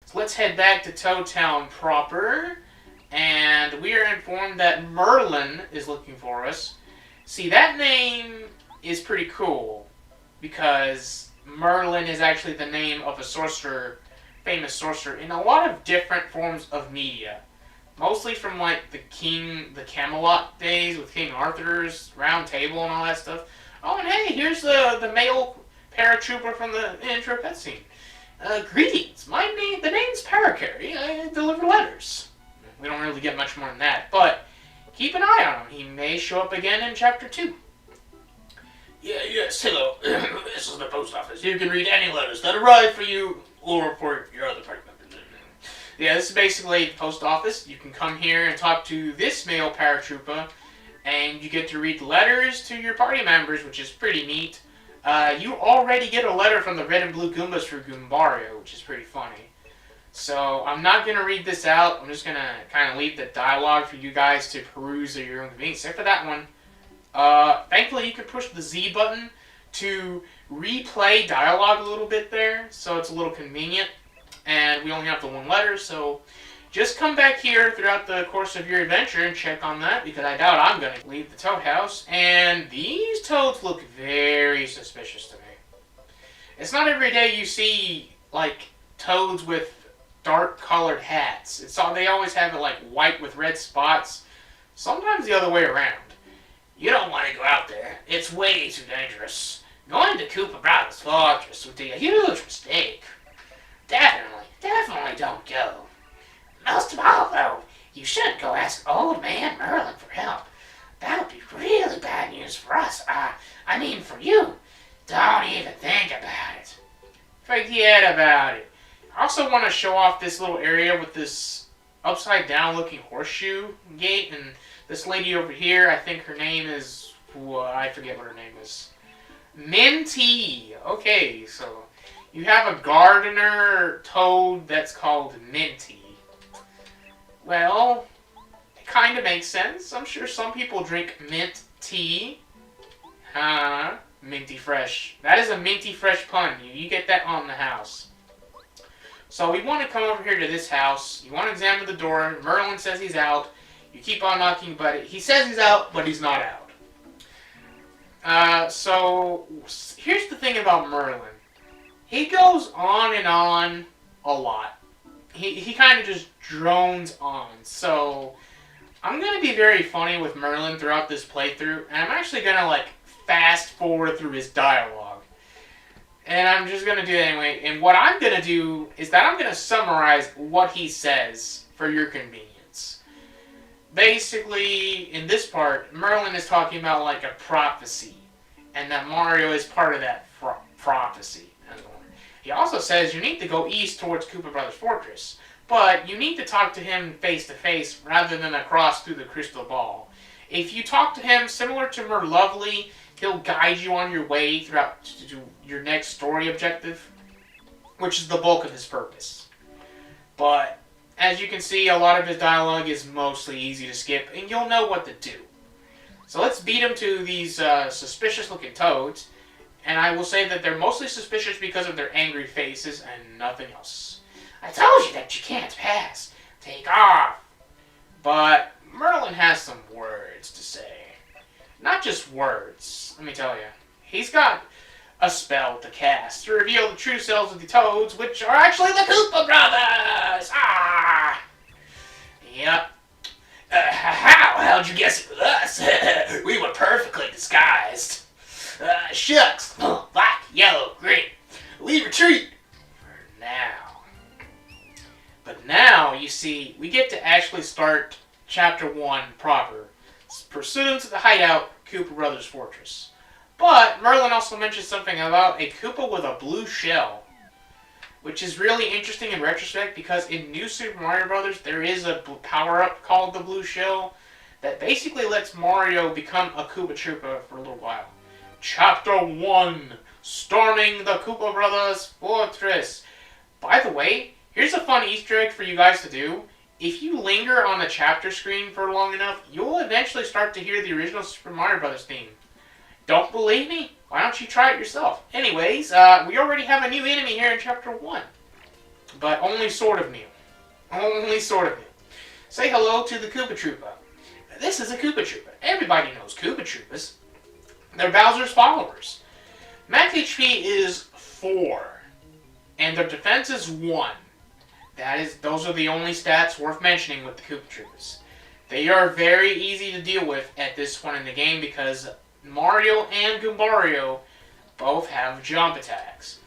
So let's head back to Toad Town proper. And we are informed that Merlin is looking for us. See, that name is pretty cool because Merlin is actually the name of a sorcerer, famous sorcerer, in a lot of different forms of media. Mostly from like the Camelot days with King Arthur's Round Table and all that stuff. Oh, and hey, here's the male paratrooper from the intro cutscene. Greetings. The name's Parakarry. I deliver letters. We don't really get much more than that, but keep an eye on him. He may show up again in Chapter 2. Yes, hello. This is the post office. You can read any letters that arrive for you or for your other party members. Yeah, this is basically the post office. You can come here and talk to this male paratrooper, and you get to read letters to your party members, which is pretty neat. You already get a letter from the red and blue Goombas for Goombario, which is pretty funny. So I'm not going to read this out. I'm just going to kind of leave the dialogue for you guys to peruse at your own convenience. Except for that one. Thankfully, you can push the Z button to replay dialogue a little bit there. So it's a little convenient. And we only have the one letter. So just come back here throughout the course of your adventure and check on that. Because I doubt I'm going to leave the Toad House. And these toads look very suspicious to me. It's not every day you see, like, toads with dark colored hats. They always have it like white with red spots. Sometimes the other way around. You don't want to go out there. It's way too dangerous. Going to Koopa Brothers Fortress would be a huge mistake. Definitely don't go. Most of all, though, you shouldn't go ask old man Merlin for help. That would be really bad news for us. I mean for you. Don't even think about it. Forget about it. I also want to show off this little area with this upside down looking horseshoe gate, and this lady over here, I think her name is, I forget what her name is. Minty. Okay, so you have a gardener toad that's called Minty. Well, it kind of makes sense. I'm sure some people drink mint tea. Minty Fresh. That is a Minty Fresh pun. You get that on the house. So we want to come over here to this house. You want to examine the door. Merlin says he's out. You keep on knocking, but he says he's out, but he's not out. So here's the thing about Merlin. He goes on and on a lot. He kind of just drones on. So I'm going to be very funny with Merlin throughout this playthrough, and I'm actually going to like fast forward through his dialogue. And I'm just going to do it anyway. And what I'm going to do is that I'm going to summarize what he says for your convenience. Basically, in this part, Merlin is talking about like a prophecy. And that Mario is part of that prophecy. He also says you need to go east towards Koopa Brothers Fortress. But you need to talk to him face to face rather than across through the crystal ball. If you talk to him similar to Merlovely, he'll guide you on your way throughout to your next story objective, which is the bulk of his purpose. But, as you can see, a lot of his dialogue is mostly easy to skip, and you'll know what to do. So let's beat him to these suspicious-looking toads, and I will say that they're mostly suspicious because of their angry faces and nothing else. I told you that you can't pass. Take off. But Merlin has some words to say. Not just words, let me tell you. He's got a spell to cast to reveal the true selves of the toads, which are actually the Koopa Brothers! Yep. How'd you guess it was us? We were perfectly disguised. Shucks. Black, yellow, green. We retreat. For now. But now, you see, we get to actually start Chapter 1 proper. Pursuant to the hideout, Koopa Brothers Fortress. But Merlin also mentions something about a Koopa with a blue shell, which is really interesting in retrospect because in New Super Mario Bros. There is a power-up called the blue shell that basically lets Mario become a Koopa Troopa for a little while. Chapter 1, Storming the Koopa Brothers Fortress. By the way, here's a fun Easter egg for you guys to do. If you linger on the chapter screen for long enough, you'll eventually start to hear the original Super Mario Bros. Theme. Don't believe me? Why don't you try it yourself? Anyways, we already have a new enemy here in Chapter 1. but only sort of new. Only sort of new. Say hello to the Koopa Troopa. This is a Koopa Troopa. Everybody knows Koopa Troopas. They're Bowser's followers. Max HP is 4, and their defense is 1. Those are the only stats worth mentioning with the Koopa Troopas. They are very easy to deal with at this point in the game because Mario and Goombario both have jump attacks.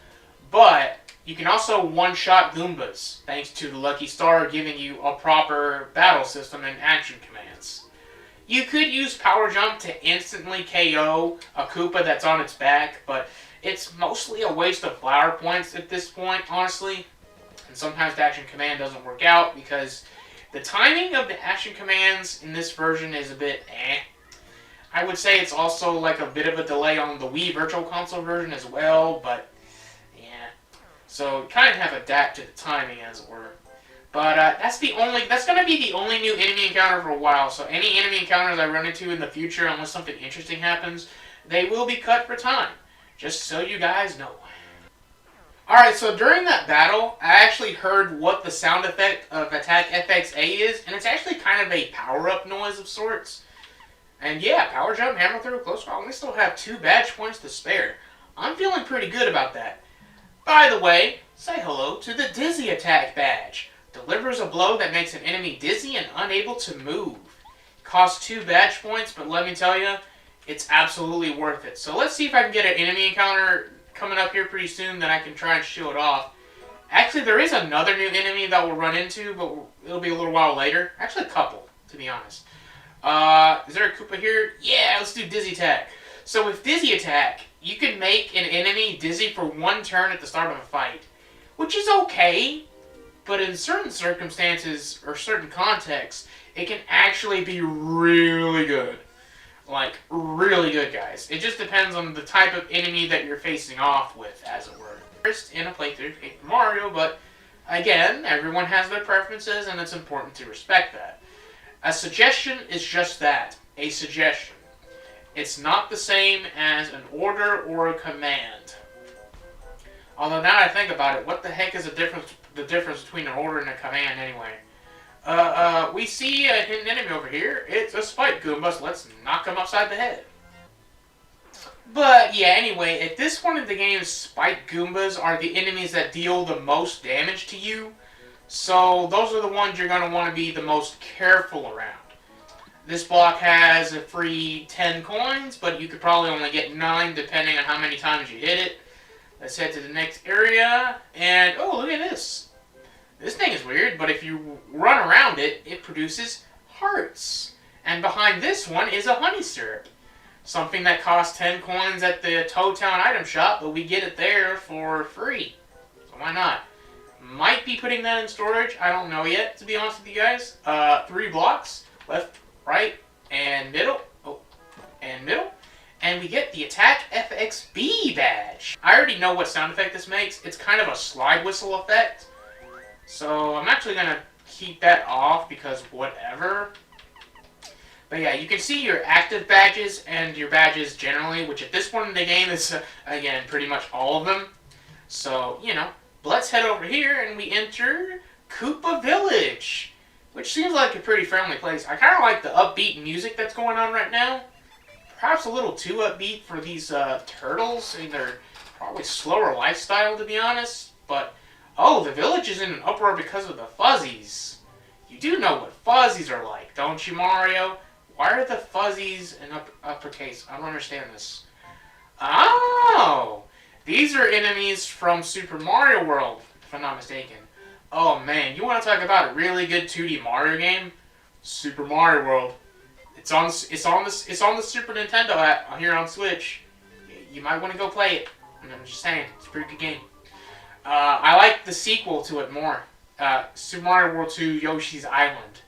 But you can also one-shot Goombas, thanks to the Lucky Star giving you a proper battle system and action commands. You could use Power Jump to instantly KO a Koopa that's on its back, but it's mostly a waste of flower points at this point, honestly. And sometimes the action command doesn't work out because the timing of the action commands in this version is a bit eh. I would say it's also like a bit of a delay on the Wii Virtual Console version as well, but yeah. So kind of have to adapt to the timing, as it were. But that's going to be the only new enemy encounter for a while. So any enemy encounters I run into in the future, unless something interesting happens, they will be cut for time. Just so you guys know. Alright, so during that battle, I actually heard what the sound effect of Attack FXA is, and it's actually kind of a power-up noise of sorts. And yeah, Power Jump, Hammer Through, Close Call, we still have 2 badge points to spare. I'm feeling pretty good about that. By the way, say hello to the Dizzy Attack badge. Delivers a blow that makes an enemy dizzy and unable to move. Costs 2 badge points, but let me tell you, it's absolutely worth it. So let's see if I can get an enemy encounter coming up here pretty soon that I can try and show it off. Actually, there is another new enemy that we'll run into, but it'll be a little while later. Actually, a couple, to be honest. Is there a Koopa here? Yeah, let's do Dizzy Attack. So with Dizzy Attack, you can make an enemy dizzy for 1 turn at the start of a fight, which is okay, but in certain circumstances or certain contexts, it can actually be really good. Like, really good, guys. It just depends on the type of enemy that you're facing off with, as it were. First in a playthrough, Paper Mario, but again, everyone has their preferences, and it's important to respect that. A suggestion is just that, a suggestion. It's not the same as an order or a command. Although now that I think about it, what the heck is the difference between an order and a command anyway? We see a hidden enemy over here. It's a Spike Goomba, so let's knock him upside the head. But, yeah, anyway, at this point in the game, Spike Goombas are the enemies that deal the most damage to you. So, those are the ones you're going to want to be the most careful around. This block has a free 10 coins, but you could probably only get 9 depending on how many times you hit it. Let's head to the next area, and, oh, look at this. This thing is weird, but if you run around it, it produces hearts. And behind this one is a honey syrup. Something that costs 10 coins at the Toad Town item shop, but we get it there for free. So why not? Might be putting that in storage. I don't know yet, to be honest with you guys. 3 blocks. Left, right, and middle. Oh, and middle. And we get the Attack FXB badge. I already know what sound effect this makes. It's kind of a slide whistle effect. So I'm actually going to keep that off because whatever. But yeah, you can see your active badges and your badges generally, which at this point in the game is, again, pretty much all of them. So, you know, let's head over here and we enter Koopa Village, which seems like a pretty friendly place. I kind of like the upbeat music that's going on right now. Perhaps a little too upbeat for these turtles in their probably slower lifestyle, to be honest. But, oh, the village is in an uproar because of the fuzzies. You do know what fuzzies are like, don't you, Mario? Why are the fuzzies in uppercase? I don't understand this. Oh! These are enemies from Super Mario World, if I'm not mistaken. Oh man, you want to talk about a really good 2D Mario game? Super Mario World. It's on the Super Nintendo app here on Switch. You might want to go play it. I'm just saying, it's a pretty good game. I like the sequel to it more. Super Mario World 2 Yoshi's Island.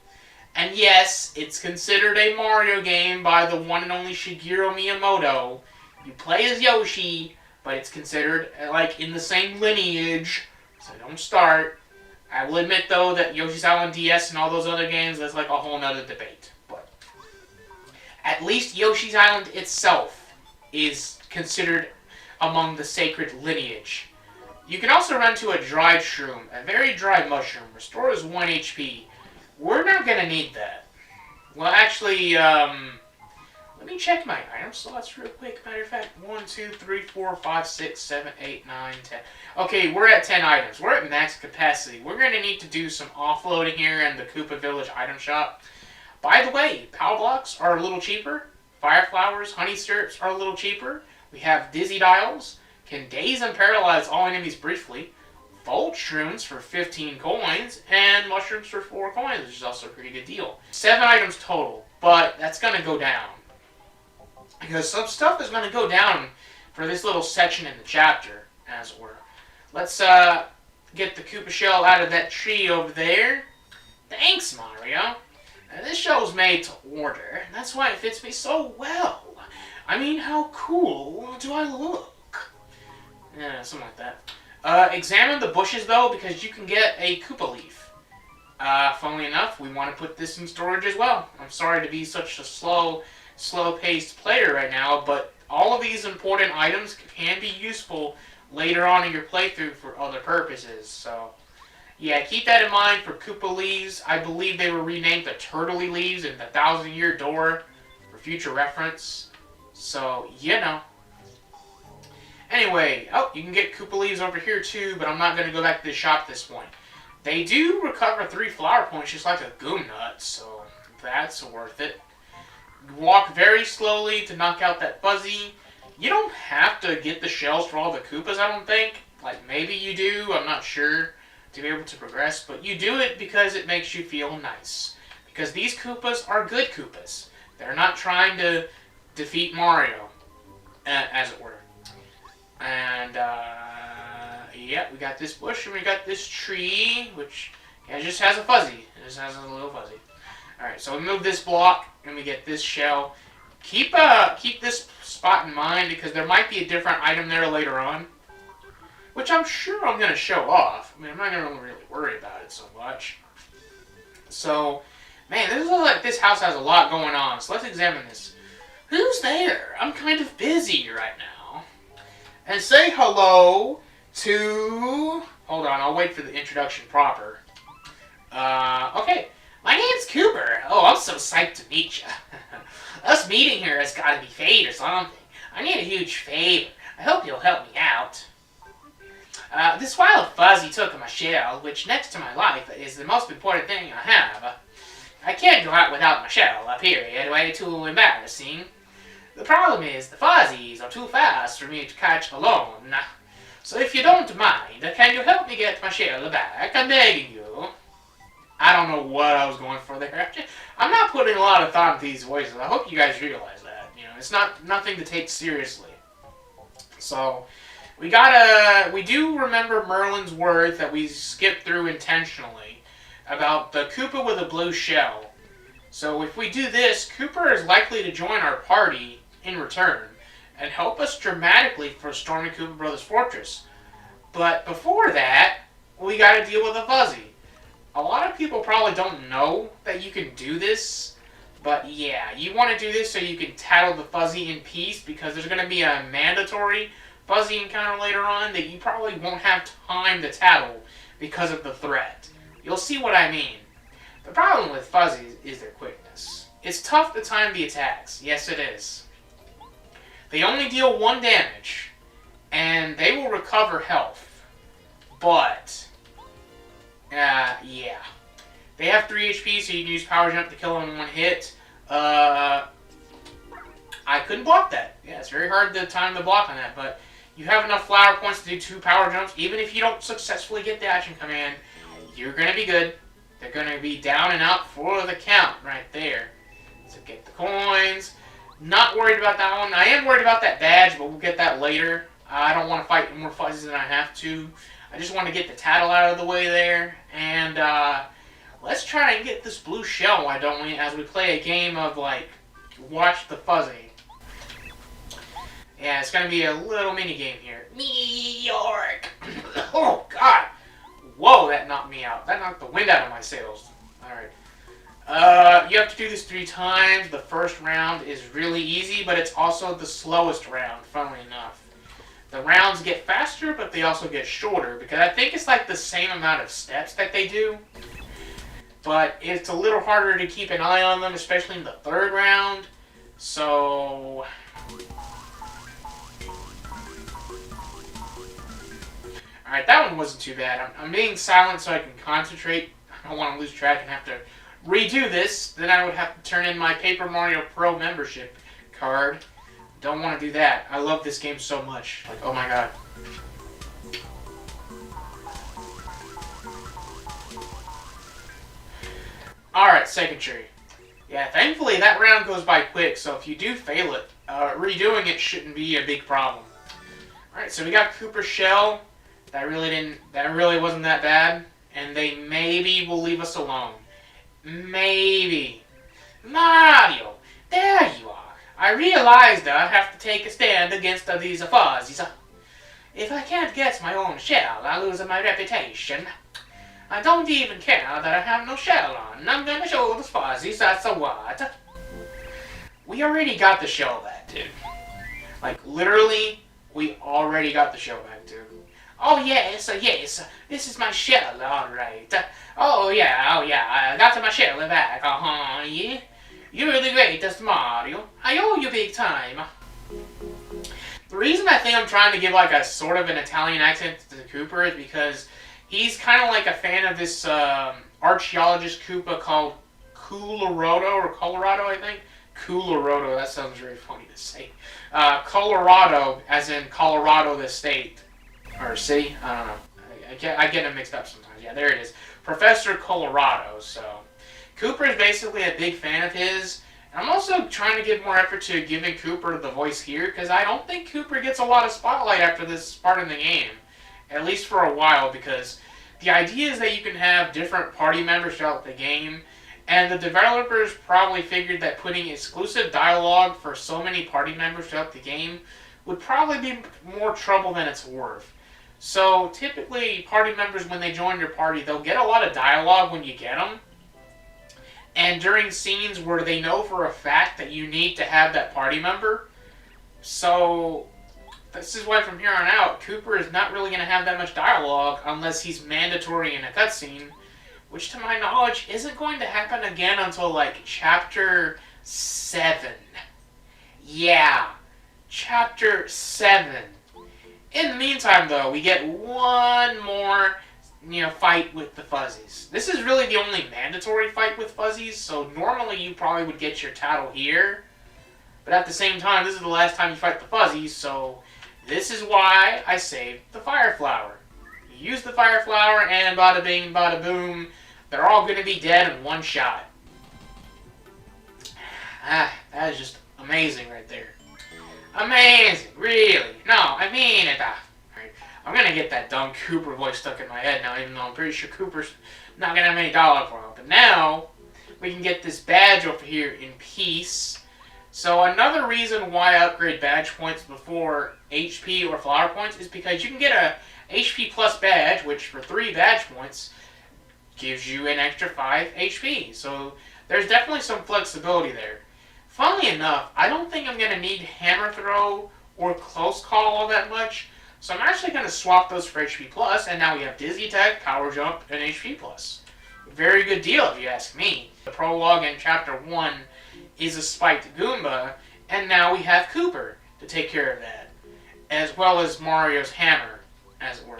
And yes, it's considered a Mario game by the one and only Shigeru Miyamoto. You play as Yoshi, but it's considered like in the same lineage, so don't start. I will admit though that Yoshi's Island DS and all those other games, that's like a whole nother debate. But at least Yoshi's Island itself is considered among the sacred lineage. You can also run to a dried shroom, a very dry mushroom. Restores 1 HP. We're not going to need that. Well, actually, let me check my item slots real quick. Matter of fact, 1, 2, 3, 4, 5, 6, 7, 8, 9, 10. Okay, we're at 10 items. We're at max capacity. We're going to need to do some offloading here in the Koopa Village item shop. By the way, power blocks are a little cheaper. Fire flowers, honey syrups are a little cheaper. We have dizzy dials. Can daze and paralyze all enemies briefly. Volt shrooms for 15 coins. And mushrooms for 4 coins, which is also a pretty good deal. 7 items total, but that's going to go down. Because some stuff is going to go down for this little section in the chapter, as it were. Let's get the Koopa shell out of that tree over there. Thanks, Mario. Now, this shell was made to order. That's why it fits me so well. I mean, how cool do I look? Yeah, something like that. Examine the bushes, though, because you can get a Koopa leaf. Funnily enough, we want to put this in storage as well. I'm sorry to be such a slow-paced player right now, but all of these important items can be useful later on in your playthrough for other purposes. So, yeah, keep that in mind for Koopa leaves. I believe they were renamed the Turtley leaves in the 1,000-Year Door for future reference. So, you know. Anyway, oh, you can get Koopa leaves over here too, but I'm not going to go back to the shop at this point. They do recover 3 flower points just like a Goom Nut, so that's worth it. Walk very slowly to knock out that fuzzy. You don't have to get the shells for all the Koopas, I don't think. Like, maybe you do, I'm not sure, to be able to progress. But you do it because it makes you feel nice. Because these Koopas are good Koopas. They're not trying to defeat Mario, as it were. And, yeah, we got this bush and we got this tree, which just has a fuzzy. It just has a little fuzzy. Alright, so we move this block, and we get this shell. Keep this spot in mind, because there might be a different item there later on. Which I'm sure I'm going to show off. I mean, I'm not going to really worry about it so much. So, man, this looks like this house has a lot going on, so let's examine this. Who's there? I'm kind of busy right now. And say hello to... Hold on, I'll wait for the introduction proper. Okay. My name's Cooper. Oh, I'm so psyched to meet ya. Us meeting here has got to be fate or something. I need a huge favor. I hope you'll help me out. This wild fuzzy took my shell, which next to my life is the most important thing I have. I can't go out without my shell, period. Way too embarrassing. The problem is the fuzzies are too fast for me to catch alone. So if you don't mind, can you help me get my shell back? I'm begging you. I don't know what I was going for there. I'm not putting a lot of thought into these voices. I hope you guys realize that. You know, it's nothing to take seriously. So, we do remember Merlin's words that we skipped through intentionally about the Koopa with a blue shell. So if we do this, Koopa is likely to join our party in return and help us dramatically for storming Koopa Brothers Fortress. But before that, we gotta deal with a fuzzy. A lot of people probably don't know that you can do this, but yeah, you want to do this so you can tattle the fuzzy in peace, because there's going to be a mandatory fuzzy encounter later on that you probably won't have time to tattle because of the threat. You'll see what I mean. The problem with fuzzies is their quickness. It's tough to time the attacks, yes it is. They only deal 1 damage, and they will recover health, but... yeah. They have 3 HP, so you can use Power Jump to kill them in 1 hit. I couldn't block that. Yeah, it's very hard to time the block on that, but you have enough flower points to do 2 Power Jumps. Even if you don't successfully get the action command, you're going to be good. They're going to be down and out for the count right there. So get the coins. Not worried about that one. I am worried about that badge, but we'll get that later. I don't want to fight more fuzzies than I have to. I just want to get the tattle out of the way there. And let's try and get this blue shell, why don't we, as we play a game of, like, watch the fuzzy. Yeah, it's going to be a little mini game here. New York! Oh, God! Whoa, that knocked me out. That knocked the wind out of my sails. Alright. You have to do this 3 times. The first round is really easy, but it's also the slowest round, funnily enough. The rounds get faster, but they also get shorter, because I think it's like the same amount of steps that they do. But it's a little harder to keep an eye on them, especially in the third round. So... Alright, that one wasn't too bad. I'm being silent so I can concentrate. I don't want to lose track and have to redo this. Then I would have to turn in my Paper Mario Pro membership card. Don't want to do that. I love this game so much. Like, oh my god. Alright, second tree. Yeah, thankfully that round goes by quick, so if you do fail it, redoing it shouldn't be a big problem. Alright, so we got Koopa's shell. That really wasn't that bad. And they maybe will leave us alone. Maybe. Mario, there you are. I realized I have to take a stand against these fuzzies. If I can't get my own shell, I lose my reputation. I don't even care that I have no shell on. I'm gonna show the fuzzies that's a what. We already got the shell back, dude. Like, literally, we already got the shell back, dude. Oh yes, yes, this is my shell, alright. Oh yeah, I got my shell back, yeah. You're the greatest, Mario. I owe you big time. The reason I think I'm trying to give like a sort of an Italian accent to Koopa is because he's kind of like a fan of this archaeologist Koopa called Colorado, I think. Colorado, that sounds very funny to say. Colorado, as in Colorado the state. Or city, I don't know. I get them mixed up sometimes. Yeah, there it is. Professor Colorado, so... Koopa is basically a big fan of his. And I'm also trying to give more effort to giving Koopa the voice here, because I don't think Koopa gets a lot of spotlight after this part of the game. At least for a while, because the idea is that you can have different party members throughout the game, and the developers probably figured that putting exclusive dialogue for so many party members throughout the game would probably be more trouble than it's worth. So typically, party members, when they join your party, they'll get a lot of dialogue when you get them. And during scenes where they know for a fact that you need to have that party member. So this is why from here on out, Koopa is not really going to have that much dialogue unless he's mandatory in a cutscene. Which to my knowledge isn't going to happen again until like Chapter 7. Yeah, Chapter 7. In the meantime, though, we get one more, fight with the fuzzies. This is really the only mandatory fight with fuzzies, so normally you probably would get your title here. But at the same time, this is the last time you fight the fuzzies, so this is why I saved the fire flower. You use the fire flower, and bada bing, bada boom, they're all going to be dead in one shot. Ah, that is just amazing right there. Amazing, really. No, I mean it. Right. I'm gonna get that dumb Koopa voice stuck in my head now, even though I'm pretty sure Koopa's not gonna have any dialogue for him. But now, we can get this badge over here in peace. So another reason why I upgrade badge points before HP or flower points is because you can get a HP plus badge, which for 3 badge points gives you an extra 5 HP. So there's definitely some flexibility there. Funnily enough, I don't think I'm going to need Hammer Throw or Close Call all that much, so I'm actually going to swap those for HP+, and now we have Dizzy Attack, Power Jump, and HP+. Very good deal if you ask me. The prologue in Chapter 1 is a spiked Goomba, and now we have Koopa to take care of that, as well as Mario's hammer, as it were.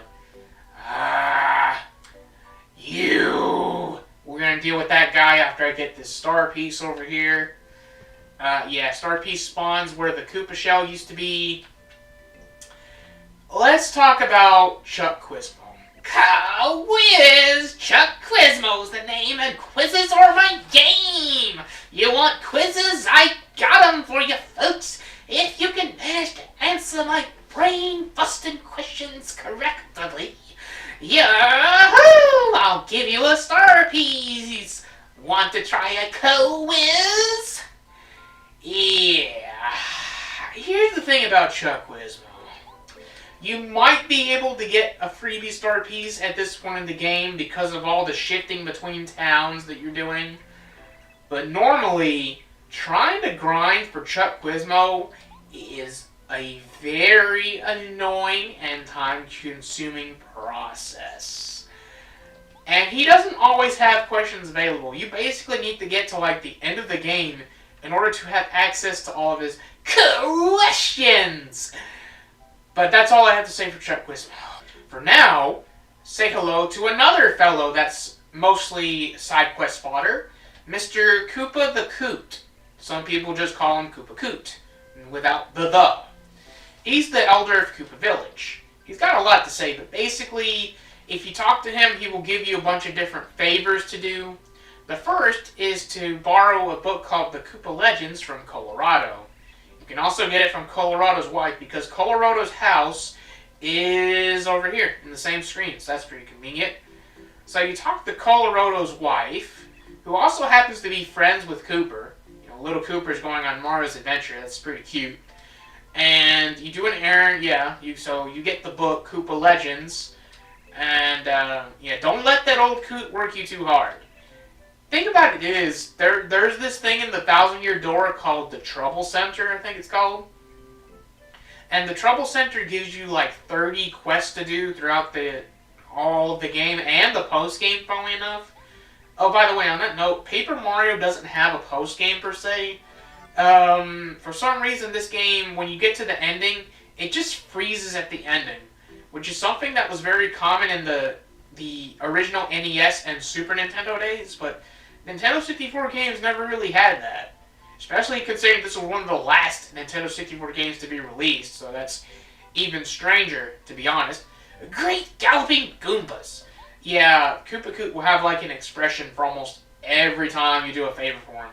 You! We're going to deal with that guy after I get this star piece over here. Yeah, star piece spawns where the Koopa shell used to be. Let's talk about Chuck Quizmo. Quiz! Chuck Quizmo's the name, and quizzes are my game! You want quizzes? I got them for you folks! If you can manage to answer my brain-busting questions correctly, yahoo! I'll give you a star piece! Want to try a quiz? Yeah. Here's the thing about Chuck Quizmo. You might be able to get a freebie star piece at this point in the game because of all the shifting between towns that you're doing. But normally, trying to grind for Chuck Quizmo is a very annoying and time-consuming process. And he doesn't always have questions available. You basically need to get to like the end of the game in order to have access to all of his questions. But that's all I have to say for Chuck Quiz. For now, say hello to another fellow that's mostly side quest fodder, Mr. Koopa the Coot. Some people just call him Koopa Coot, without the. He's the elder of Koopa Village. He's got a lot to say, but basically, if you talk to him, he will give you a bunch of different favors to do. The first is to borrow a book called The Koopa Legends from Colorado. You can also get it from Colorado's wife, because Colorado's house is over here in the same screen, so that's pretty convenient. So you talk to Colorado's wife, who also happens to be friends with Cooper. You know, little Cooper's going on Mario's adventure. That's pretty cute. And you do an errand, so you get the book Koopa Legends, and don't let that old Coot work you too hard. Think about it is, there's this thing in the 1,000-Year Door called the Trouble Center, I think it's called. And the Trouble Center gives you like 30 quests to do throughout all of the game and the post-game, funnily enough. Oh, by the way, on that note, Paper Mario doesn't have a post-game per se. For some reason, this game, when you get to the ending, it just freezes at the ending, which is something that was very common in the original NES and Super Nintendo days, but Nintendo 64 games never really had that. Especially considering this was one of the last Nintendo 64 games to be released, so that's even stranger, to be honest. Great Galloping Goombas! Yeah, Koopa Coot will have like an expression for almost every time you do a favor for him.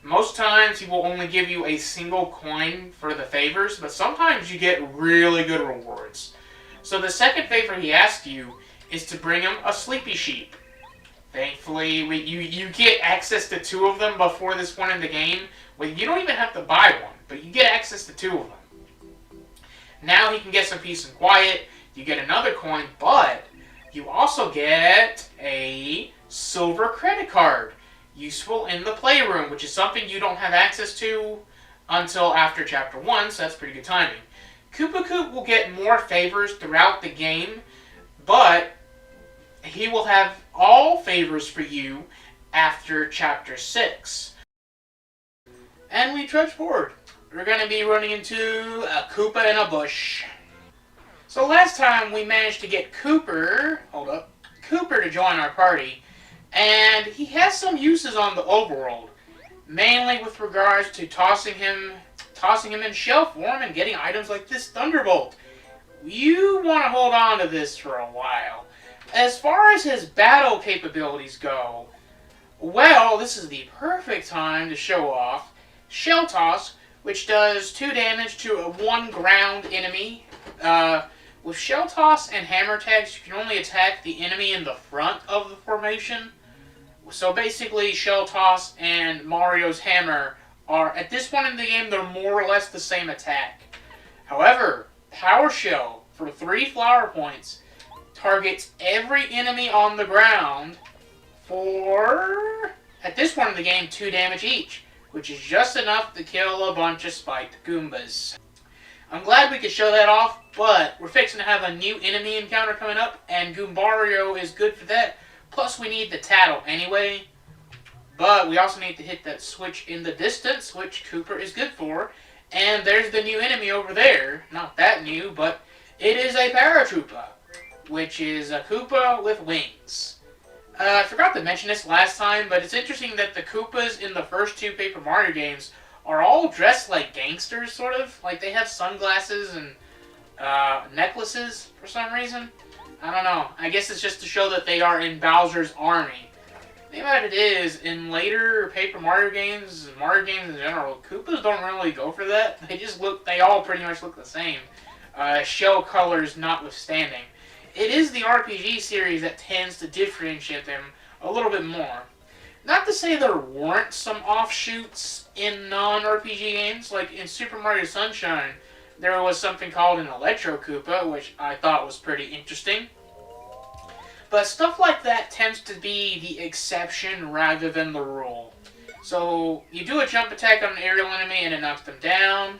Most times he will only give you a single coin for the favors, but sometimes you get really good rewards. So the second favor he asks you is to bring him a sleepy sheep. Thankfully, you get access to 2 of them before this point in the game. Well, you don't even have to buy one, but you get access to 2 of them. Now he can get some peace and quiet. You get another coin, but you also get a silver credit card. Useful in the playroom, which is something you don't have access to until after Chapter 1, so that's pretty good timing. Koopa Coot will get more favors throughout the game, but he will have all favors for you after Chapter 6. And we trudge forward. We're going to be running into a Koopa in a bush. So last time we managed to get Cooper to join our party, and he has some uses on the overworld, mainly with regards to tossing him in shell form and getting items like this Thunderbolt. You want to hold on to this for a while. As far as his battle capabilities go, well, this is the perfect time to show off Shell Toss, which does 2 damage to a 1 ground enemy. With Shell Toss and Hammer attacks, you can only attack the enemy in the front of the formation. So basically, Shell Toss and Mario's Hammer are, at this point in the game, they're more or less the same attack. However, Power Shell, for 3 flower points, targets every enemy on the ground for, at this point in the game, 2 damage each, which is just enough to kill a bunch of spiked Goombas. I'm glad we could show that off, but we're fixing to have a new enemy encounter coming up, and Goombario is good for that. Plus, we need the Tattle anyway, but we also need to hit that switch in the distance, which Cooper is good for. And there's the new enemy over there. Not that new, but it is a Paratroopa, which is a Koopa with wings. I forgot to mention this last time, but it's interesting that the Koopas in the first 2 Paper Mario games are all dressed like gangsters, sort of. Like, they have sunglasses and necklaces for some reason. I don't know. I guess it's just to show that they are in Bowser's army. The thing about it is, in later Paper Mario games, and Mario games in general, Koopas don't really go for that. They all pretty much look the same. Shell colors notwithstanding. It is the RPG series that tends to differentiate them a little bit more. Not to say there weren't some offshoots in non-RPG games, like in Super Mario Sunshine, there was something called an Electro Koopa, which I thought was pretty interesting. But stuff like that tends to be the exception rather than the rule. So, you do a jump attack on an aerial enemy and it knocks them down,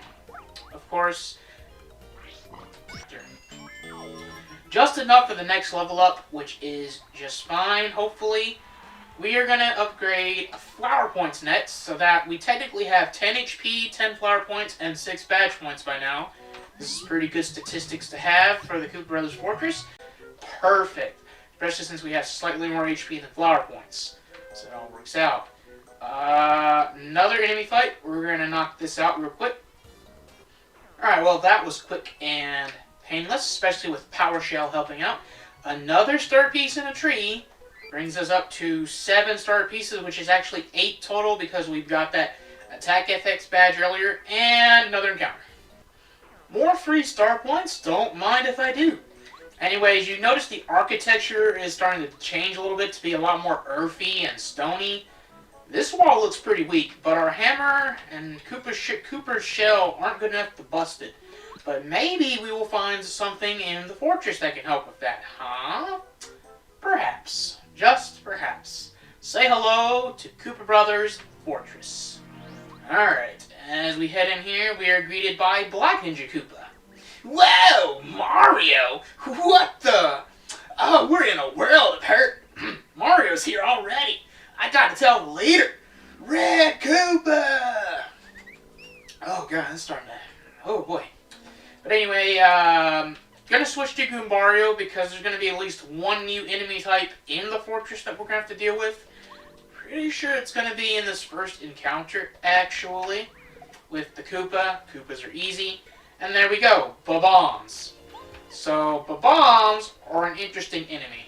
of course. just enough for the next level up, which is just fine, hopefully. We are going to upgrade flower points next, so that we technically have 10 HP, 10 flower points, and 6 badge points by now. This is pretty good statistics to have for the Koopa Brothers Fortress. Perfect. Especially since we have slightly more HP than flower points. So it all works out. Another enemy fight. We're going to knock this out real quick. Alright, well that was quick and painless, especially with Power Shell helping out. Another star piece in a tree brings us up to 7 star pieces, which is actually 8 total because we've got that Attack FX badge earlier, and another encounter. More free star points, don't mind if I do. Anyways, you notice the architecture is starting to change a little bit to be a lot more earthy and stony. This wall looks pretty weak, but our hammer and Koopa's shell aren't good enough to bust it. But maybe we will find something in the fortress that can help with that, huh? Perhaps. Just perhaps. Say hello to Koopa Brothers Fortress. Alright, as we head in here, we are greeted by Black Ninja Koopa. Whoa, Mario! What the? Oh, we're in a world of hurt. Mario's here already. I got to tell the leader. Red Koopa! Oh god, it's starting to... Oh boy. But anyway, gonna switch to Goombario because there's gonna be at least one new enemy type in the fortress that we're gonna have to deal with. Pretty sure it's gonna be in this first encounter, actually, with the Koopa. Koopas are easy. And there we go, Bob-ombs. So, Bob-ombs are an interesting enemy.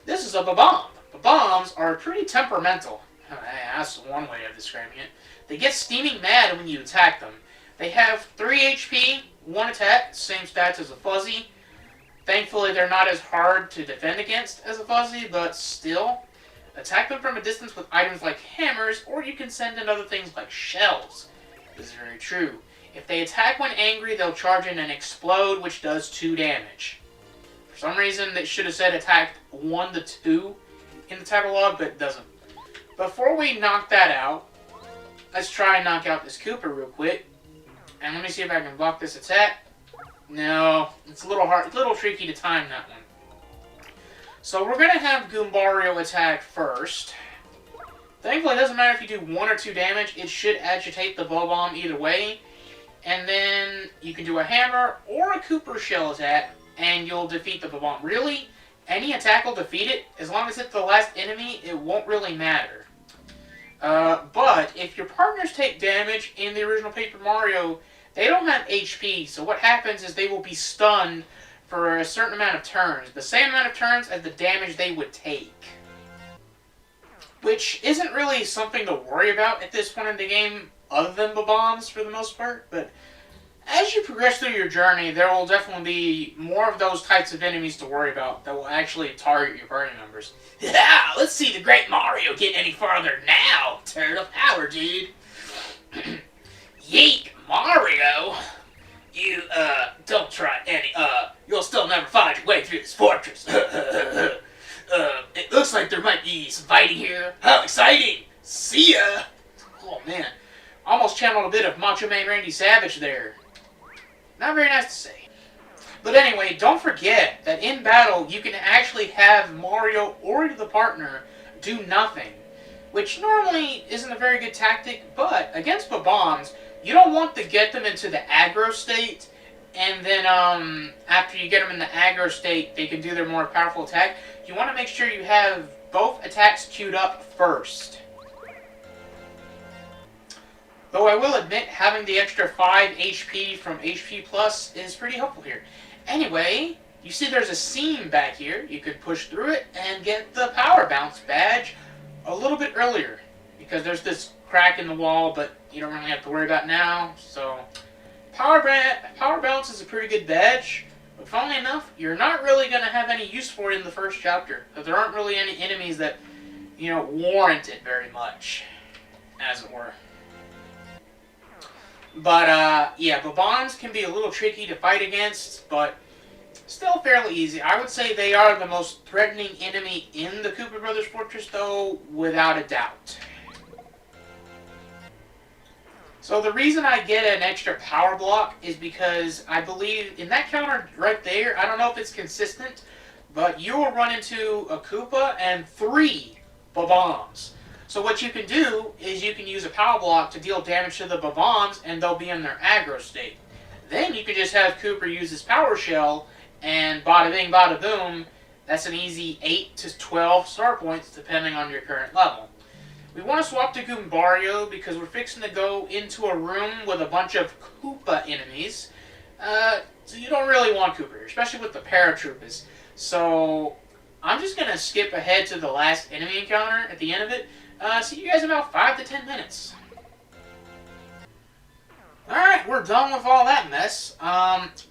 This is a Bob-omb. Bob-ombs are pretty temperamental. That's one way of describing it. They get steaming mad when you attack them. They have 3 HP, 1 attack, same stats as a Fuzzy. Thankfully, they're not as hard to defend against as a Fuzzy, but still. Attack them from a distance with items like hammers, or you can send in other things like shells. This is very true. If they attack when angry, they'll charge in and explode, which does 2 damage. For some reason, they should have said attack 1 to 2 in the title log, but it doesn't. Before we knock that out, let's try and knock out this Koopa real quick. And let me see if I can block this attack. No, it's a little hard, a little tricky to time that one. So we're going to have Goombario attack first. Thankfully, it doesn't matter if you do 1 or 2 damage. It should agitate the Bob-omb either way. And then you can do a hammer or a Koopa shell attack, and you'll defeat the Bob-omb. Really, any attack will defeat it. As long as it's the last enemy, it won't really matter. But if your partners take damage in the original Paper Mario, they don't have HP. So what happens is they will be stunned for a certain amount of turns. The same amount of turns as the damage they would take. Which isn't really something to worry about at this point in the game, other than Bob-ombs for the most part. But as you progress through your journey, there will definitely be more of those types of enemies to worry about that will actually target your party members. Yeah, let's see the great Mario get any farther now. Turtle power, dude. Yeet, Mario. You, don't try any, you'll still never find your way through this fortress. It looks like there might be some fighting here. How exciting! See ya! Oh, man. Almost channeled a bit of Macho Man Randy Savage there. Not very nice to say. But anyway, don't forget that in battle, you can actually have Mario or the partner do nothing. Which normally isn't a very good tactic, but against Bob-ombs, you don't want to get them into the aggro state, and then after you get them in the aggro state, they can do their more powerful attack. You want to make sure you have both attacks queued up first. Though I will admit, having the extra 5 HP from HP Plus is pretty helpful here. Anyway, you see there's a seam back here. You could push through it and get the Power Bounce badge a little bit earlier. Because there's this crack in the wall, but you don't really have to worry about now. So, Power Bounce is a pretty good badge. But funnily enough, you're not really going to have any use for it in the first chapter. But there aren't really any enemies that, you know, warrant it very much, as it were. But, yeah, Bob-ombs can be a little tricky to fight against, but still fairly easy. I would say they are the most threatening enemy in the Koopa Brothers Fortress, though, without a doubt. So the reason I get an extra power block is because I believe in that counter right there, I don't know if it's consistent, but you will run into a Koopa and 3 bombs. So what you can do is you can use a power block to deal damage to the bombs, and they'll be in their aggro state. Then you can just have Cooper use his power shell, and bada bing, bada boom, that's an easy 8 to 12 star points depending on your current level. We want to swap to Goombario because we're fixing to go into a room with a bunch of Koopa enemies. So you don't really want Cooper, especially with the paratroopers. So I'm just going to skip ahead to the last enemy encounter at the end of it. See you guys in about 5 to 10 minutes. Alright, we're done with all that mess.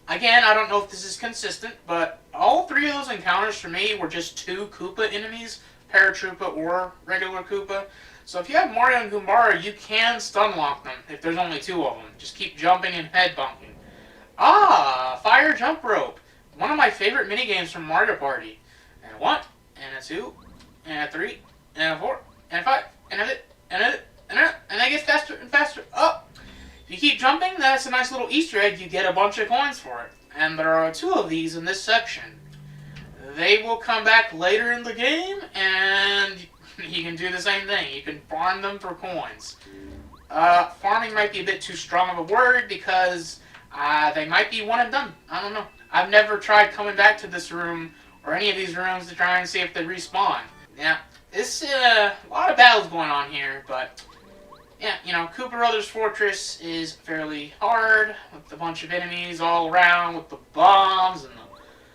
Again, I don't know if this is consistent, but all 3 of those encounters for me were just 2 Koopa enemies, Paratroopa or regular Koopa. So if you have Mario and Goombara, you can stun lock them if there's only 2 of them. Just keep jumping and head bumping. Fire jump rope. One of my favorite minigames from Mario Party. And a 1, and a 2, and a 3, and a 4, and a 5, and a bit, and they get faster and faster. If you keep jumping, that's a nice little Easter egg. You get a bunch of coins for it. And there are 2 of these in this section. They will come back later in the game, and you can do the same thing. You can farm them for coins. Farming might be a bit too strong of a word because they might be one and done. I don't know. I've never tried coming back to this room or any of these rooms to try and see if they respawn. Yeah, it's a lot of battles going on here, but yeah, you know, Koopa Brothers Fortress is fairly hard with a bunch of enemies all around with the bombs and the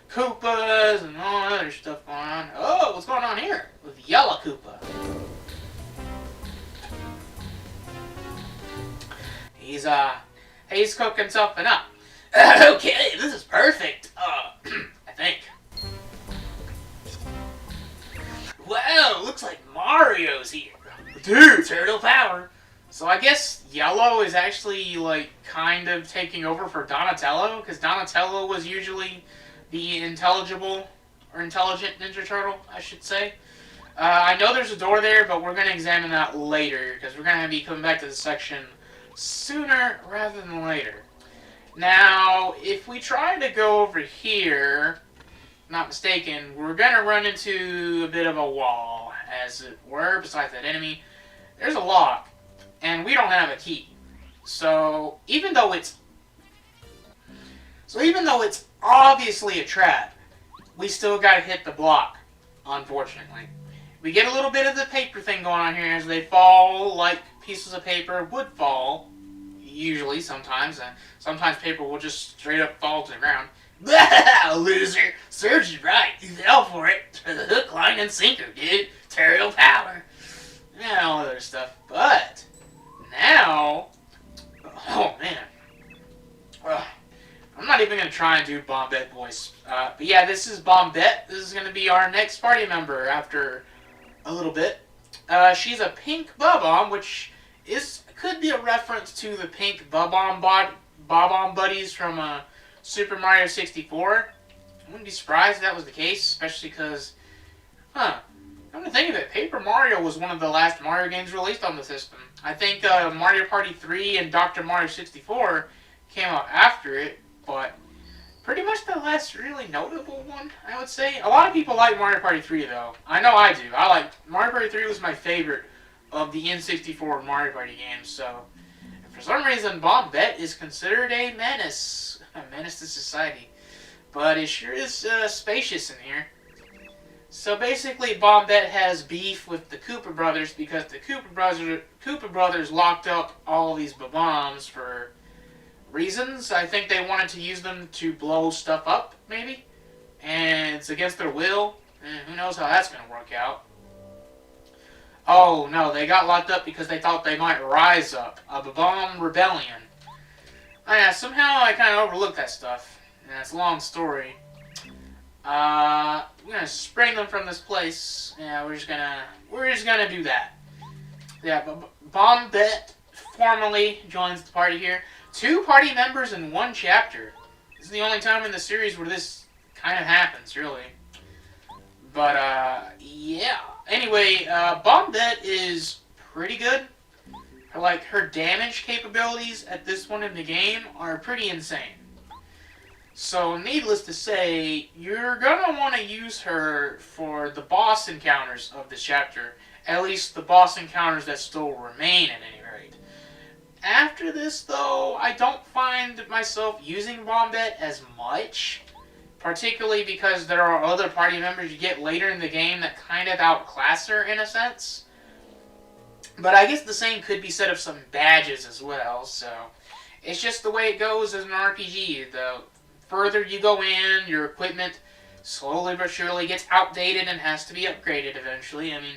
Koopas and all other stuff going on. Oh, what's going on here with Yellow Koopa? He's cooking something up. Okay, this is perfect. I think. Wow, looks like Mario's here. Dude, turtle power. So I guess Yellow is actually, like, kind of taking over for Donatello, because Donatello was usually the intelligent Ninja Turtle, I should say. I know there's a door there, but we're going to examine that later, because we're going to be coming back to this section sooner rather than later. Now, if we try to go over here, not mistaken, we're going to run into a bit of a wall, as it were, besides that enemy. There's a lock, and we don't have a key. So even though it's obviously a trap, we still got to hit the block, unfortunately. We get a little bit of the paper thing going on here as they fall like pieces of paper would fall. Usually, sometimes. Sometimes paper will just straight up fall to the ground. Loser! Serves you right. You fell for it. The hook, line, and sinker, dude. Turtle power. And all other stuff. But now, oh man. I'm not even going to try and do Bombette voice. But yeah, this is Bombette. This is going to be our next party member after a little bit. She's a pink Bob-omb, which could be a reference to the pink Bob-omb buddies from Super Mario 64. I wouldn't be surprised if that was the case, especially because, come to think of it, Paper Mario was one of the last Mario games released on the system. I think Mario Party 3 and Dr. Mario 64 came out after it, but pretty much the last really notable one, I would say. A lot of people like Mario Party 3, though. I know I do. Mario Party 3 was my favorite of the N64 Mario Party games, so for some reason, Bombette is considered a menace to society. But it sure is spacious in here. So basically, Bombette has beef with the Koopa Brothers because the Koopa Brothers locked up all these bombs for reasons. I think they wanted to use them to blow stuff up, maybe? And it's against their will. Who knows how that's going to work out. Oh, no, they got locked up because they thought they might rise up. A bomb rebellion. Oh, yeah, somehow I kind of overlooked that stuff. Yeah, it's a long story. We're gonna spring them from this place. Yeah, we're just gonna do that. Yeah, but Bombette formally joins the party here. 2 party members in 1 chapter. This is the only time in the series where this kind of happens, really. But, yeah. Anyway, Bombette is pretty good. Her damage capabilities at this point in the game are pretty insane. So, needless to say, you're gonna want to use her for the boss encounters of this chapter. At least the boss encounters that still remain, at any rate. After this, though, I don't find myself using Bombette as much. Particularly because there are other party members you get later in the game that kind of outclass her, in a sense. But I guess the same could be said of some badges as well, so... It's just the way it goes as an RPG. The further you go in, your equipment slowly but surely gets outdated and has to be upgraded eventually. I mean,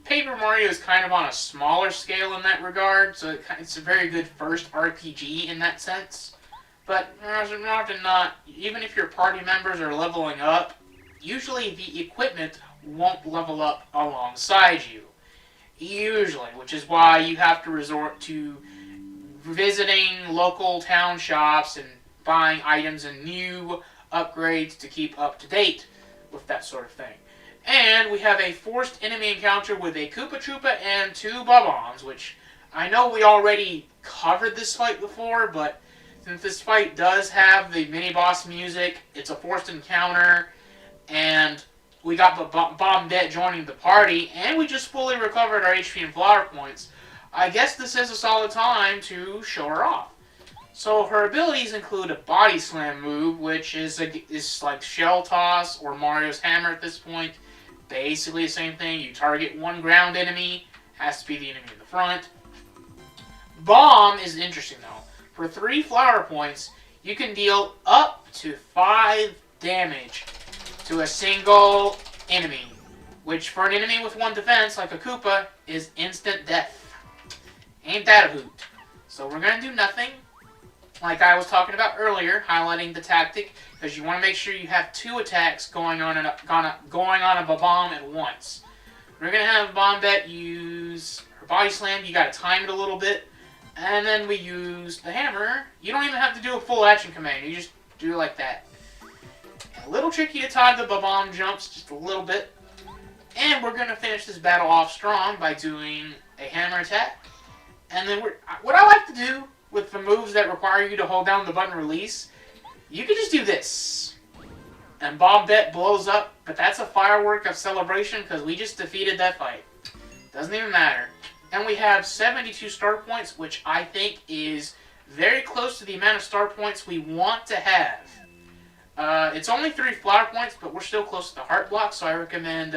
Paper Mario is kind of on a smaller scale in that regard, so it's a very good first RPG in that sense. But more often not, even if your party members are leveling up, usually the equipment won't level up alongside you. Usually, which is why you have to resort to visiting local town shops and buying items and new upgrades to keep up to date with that sort of thing. And we have a forced enemy encounter with a Koopa Troopa and 2 Bob-ombs, which I know we already covered this fight before, but since this fight does have the mini-boss music, it's a forced encounter, and we got Bombette joining the party, and we just fully recovered our HP and flower points, I guess this is a solid time to show her off. So her abilities include a body slam move, which is like Shell Toss or Mario's Hammer at this point. Basically the same thing. You target one ground enemy, has to be the enemy in the front. Bomb is interesting though. For 3 flower points, you can deal up to 5 damage to a single enemy, which for an enemy with 1 defense, like a Koopa, is instant death. Ain't that a hoot? So we're going to do nothing, like I was talking about earlier, highlighting the tactic, because you want to make sure you have 2 attacks going on a Bob-omb at once. We're going to have Bombette use her body slam. You got to time it a little bit. And then we use the hammer. You don't even have to do a full action command. You just do it like that. A little tricky to time the Bob-omb jumps just a little bit. And we're going to finish this battle off strong by doing a hammer attack. And then what I like to do with the moves that require you to hold down the button release, you can just do this. And Bombette blows up, but that's a firework of celebration because we just defeated that fight. Doesn't even matter. And we have 72 star points, which I think is very close to the amount of star points we want to have. It's only 3 flower points, but we're still close to the heart block, so I recommend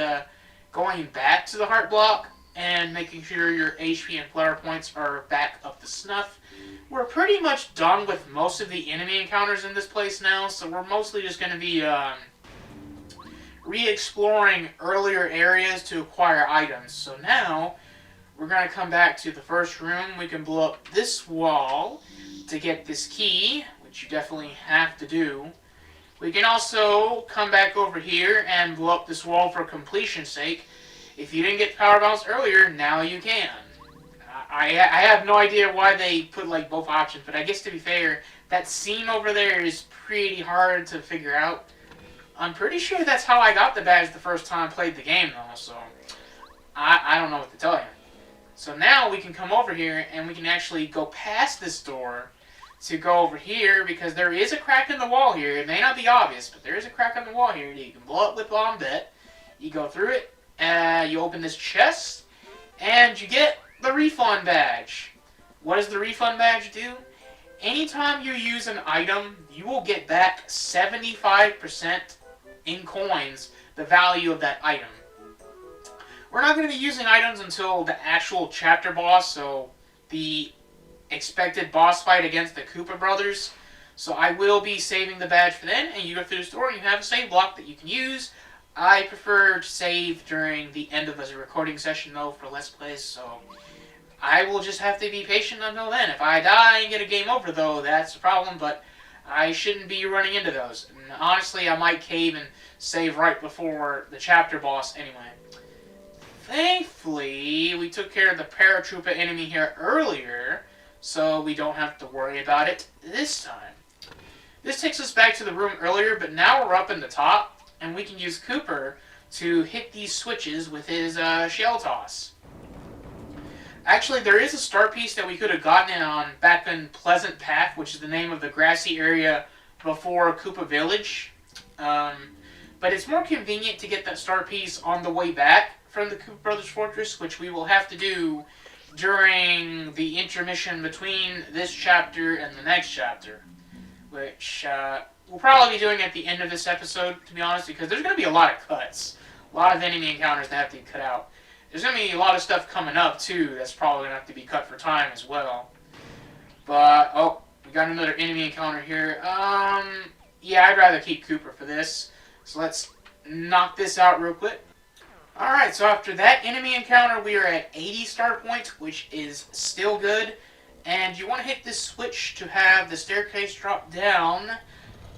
going back to the heart block and making sure your HP and flower points are back up to snuff. We're pretty much done with most of the enemy encounters in this place now, so we're mostly just going to be re-exploring earlier areas to acquire items. So now, we're going to come back to the first room. We can blow up this wall to get this key, which you definitely have to do. We can also come back over here and blow up this wall for completion's sake. If you didn't get power bounce earlier, now you can. I have no idea why they put like both options, but I guess to be fair, that scene over there is pretty hard to figure out. I'm pretty sure that's how I got the badge the first time I played the game though, so I don't know what to tell you. So now we can come over here and we can actually go past this door to go over here because there is a crack in the wall here. It may not be obvious, but there is a crack in the wall here that you can blow up with Bombette. You go through it, you open this chest, and you get the refund badge. What does the refund badge do? Anytime you use an item, you will get back 75% in coins the value of that item. We're not going to be using items until the actual chapter boss, so the expected boss fight against the Koopa brothers. So I will be saving the badge for then, and you go through the store and you have a save block that you can use. I prefer to save during the end of a recording session though for Let's Plays, so I will just have to be patient until then. If I die and get a game over though, that's a problem, but I shouldn't be running into those. And honestly, I might cave and save right before the chapter boss anyway. Thankfully, we took care of the paratroopa enemy here earlier, so we don't have to worry about it this time. This takes us back to the room earlier, but now we're up in the top, and we can use Koopa to hit these switches with his shell toss. Actually, there is a star piece that we could have gotten it on back in Pleasant Path, which is the name of the grassy area before Koopa Village. Um, but it's more convenient to get that star piece on the way back from the Koopa Brothers Fortress, which we will have to do during the intermission between this chapter and the next chapter, which we'll probably be doing at the end of this episode, to be honest, because there's going to be a lot of cuts, a lot of enemy encounters that have to be cut out. There's going to be a lot of stuff coming up, too, that's probably going to have to be cut for time as well. But, oh, we got another enemy encounter here. Yeah, I'd rather keep Koopa for this. So let's knock this out real quick. Alright, so after that enemy encounter, we are at 80 star points, which is still good. And you want to hit this switch to have the staircase drop down.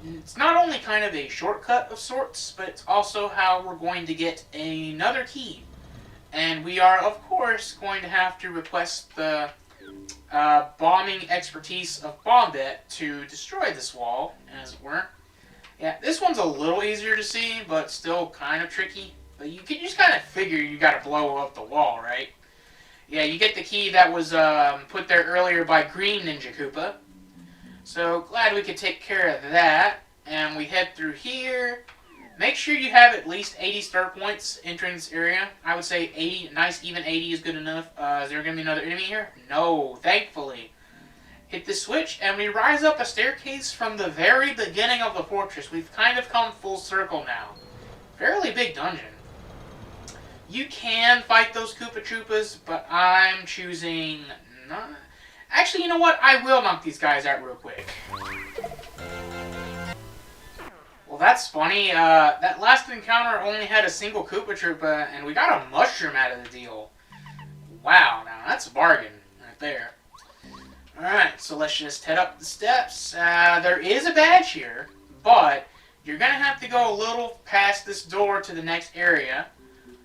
It's not only kind of a shortcut of sorts, but it's also how we're going to get another key. And we are, of course, going to have to request the bombing expertise of Bombette to destroy this wall, as it were. Yeah, this one's a little easier to see, but still kind of tricky. But you can just kind of figure you got to blow up the wall, right? Yeah, you get the key that was put there earlier by Green Ninja Koopa. So glad we could take care of that. And we head through here. Make sure you have at least 80 star points entering this area. I would say 80, nice even 80 is good enough. Is there going to be another enemy here? No, thankfully. Hit the switch, and we rise up a staircase from the very beginning of the fortress. We've kind of come full circle now. Fairly big dungeon. You can fight those Koopa Troopas, but I'm choosing not... Actually, you know what? I will knock these guys out real quick. Well, that's funny. That last encounter only had a single Koopa Troopa, and we got a mushroom out of the deal. Wow, now that's a bargain right there. Alright, so let's just head up the steps. There is a badge here, but you're going to have to go a little past this door to the next area.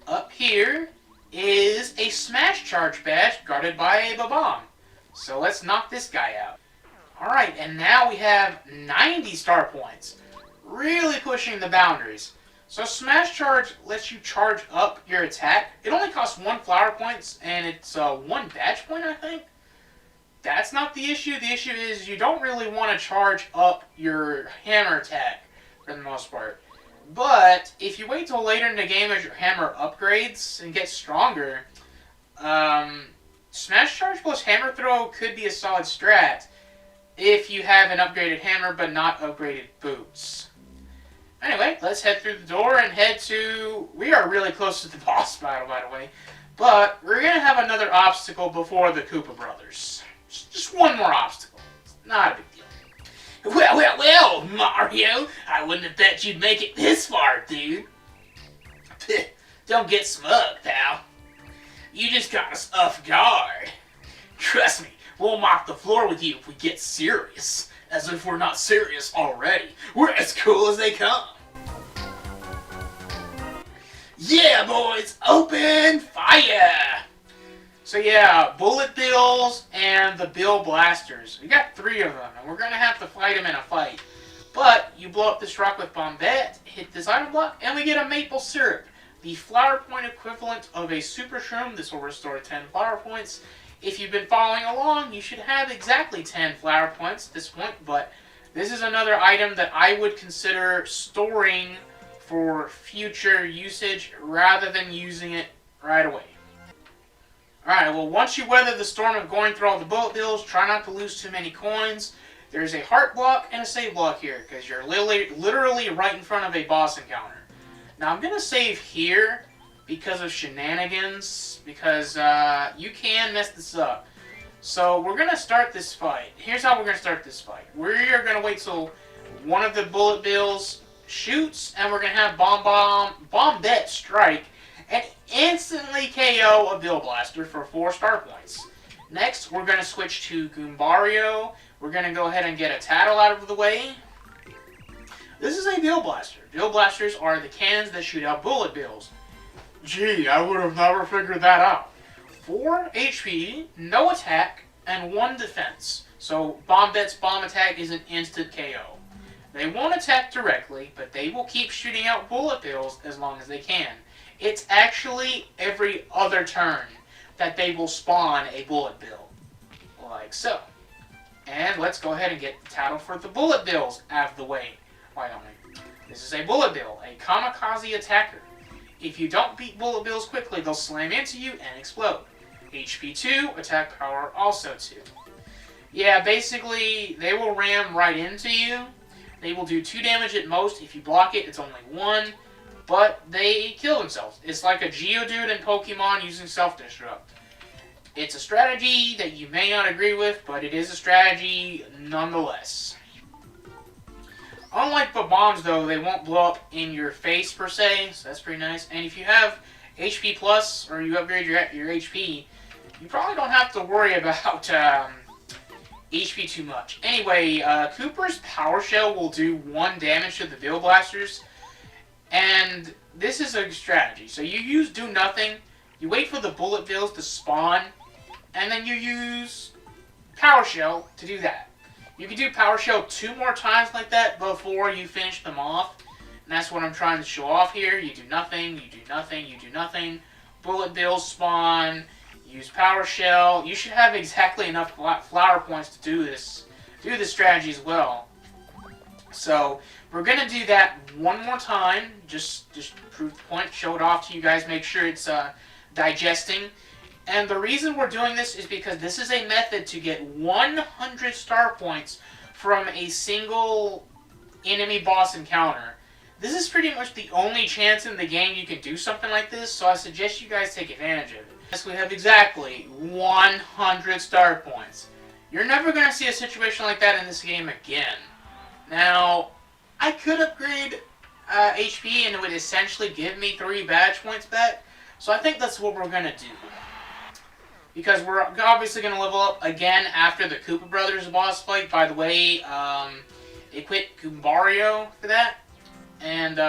Up here is a Smash Charge badge guarded by a Babam. So let's knock this guy out. Alright, and now we have 90 star points. Really pushing the boundaries. So Smash Charge lets you charge up your attack. It only costs 1 flower points, and it's 1 badge point, I think. That's not the issue. The issue is you don't really want to charge up your hammer attack for the most part. But if you wait till later in the game as your hammer upgrades and gets stronger, Smash Charge plus Hammer Throw could be a solid strat if you have an upgraded hammer but not upgraded boots. Anyway, let's head through the door and head to... We are really close to the boss battle, by the way. But we're going to have another obstacle before the Koopa Brothers. Just one more obstacle. Not a big deal. Well, Mario! I wouldn't have bet you'd make it this far, dude. Don't get smug, pal. You just got us off guard. Trust me, we'll mop the floor with you if we get serious. As if we're not serious already. We're as cool as they come. Yeah, boys! Open fire! So yeah, Bullet Bills and the Bill Blasters. We got 3 of them, and we're going to have to fight them in a fight. But you blow up this rock with Bombette, hit this item block, and we get a Maple Syrup. The flower point equivalent of a Super Shroom. This will restore 10 flower points. If you've been following along, you should have exactly 10 flower points at this point, but this is another item that I would consider storing for future usage rather than using it right away. Alright, well, once you weather the storm of going through all the bullet bills, try not to lose too many coins. There's a heart block and a save block here, because you're literally right in front of a boss encounter. Now, I'm going to save here because of shenanigans, because you can mess this up. So, we're going to start this fight. Here's how we're going to start this fight. We're going to wait till one of the bullet bills shoots, and we're going to have Bombette strike, and instantly KO a Bill Blaster for 4 star points. Next, we're going to switch to Goombario. We're going to go ahead and get a Tattle out of the way. This is a Bill Blaster. Bill Blasters are the cannons that shoot out bullet bills. Gee, I would have never figured that out. 4 HP, no attack, and 1 defense. So Bombette's bomb attack is an instant KO. They won't attack directly, but they will keep shooting out bullet bills as long as they can. It's actually every other turn. that they will spawn a bullet bill. Like so. And let's go ahead and get the title for the bullet bills out of the way. Why don't we? This is a bullet bill, a kamikaze attacker. If you don't beat bullet bills quickly, they'll slam into you and explode. HP 2, attack power also 2. Yeah, basically, they will ram right into you. They will do 2 damage at most. If you block it, it's only 1. But they kill themselves. It's like a Geodude in Pokemon using self-destruct. It's a strategy that you may not agree with, but it is a strategy nonetheless. Unlike the bombs, though, they won't blow up in your face per se, so that's pretty nice. And if you have HP plus, or you upgrade your HP, you probably don't have to worry about HP too much. Anyway, Koopa's Power Shell will do 1 damage to the Bill Blasters, and this is a strategy. So you do nothing, you wait for the bullet bills to spawn, and then you use Power Shell to do that. You can do Power Shell 2 more times like that before you finish them off. And that's what I'm trying to show off here. You do nothing, you do nothing, you do nothing. Bullet bills spawn, use Power Shell. You should have exactly enough flower points to do this strategy as well. So, we're going to do that one more time. Just prove the point, show it off to you guys, make sure it's digesting. And the reason we're doing this is because this is a method to get 100 star points from a single enemy boss encounter. This is pretty much the only chance in the game you can do something like this, so I suggest you guys take advantage of it. Yes, we have exactly 100 star points. You're never going to see a situation like that in this game again. Now, I could upgrade HP and it would essentially give me 3 badge points back, so I think that's what we're going to do. Because we're obviously going to level up again after the Koopa Brothers boss fight. By the way, they quit Goombario for that. And